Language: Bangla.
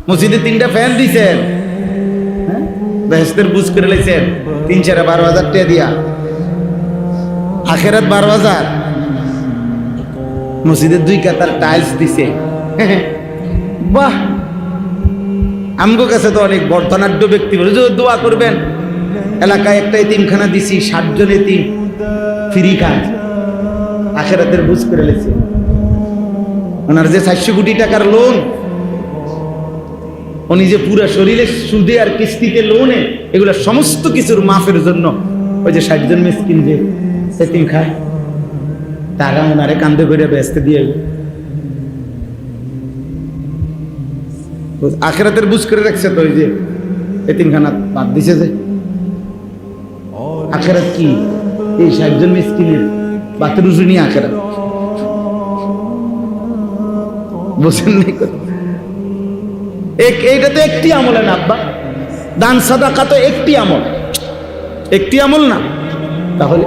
মসজিদে 3টা ফ্যান দিছেন, বেহেশতের বুঝ করে লাইছেন 3-4-12,000 টাকা দিয়া। আখেরাত 12,000। মসজিদের 2 কাতার টাইলস দিছে। বাহ, আমগো কাছে তো অনেক বর্ধনাঢ্য ব্যক্তি বলে যে দোয়া করবেন, এলাকায় একটা এতিমখানা দিছি, 60 জন এতিম ফ্রি কাজ। আখেরাতের বুঝ করে লেছে। ওনার যে 400 কোটি টাকার লোন, উনি যে পুরা শরীরে সুদে আর কিস্তিতে লোনে, এগুলো সমস্ত কিছুর মাফের জন্য ওই যে 60 জন মিসকিন যে এতিম খায়, টাকা ওনারে কান্দে করে বেচতে দিয়ে আখেরাতের বুঝ করে রাখছে। তো ওই যে এতিমখানা বাদ দিছে যে, আখেরাত কি এই 60 জন মিসকিনের বাতেরুজু নিয়ে আখেরাত বুঝেন নাই। এইটা তো একটি আমল না আব্বা, দান সাদাকা তো একটি আমল, একটি আমল না। তাহলে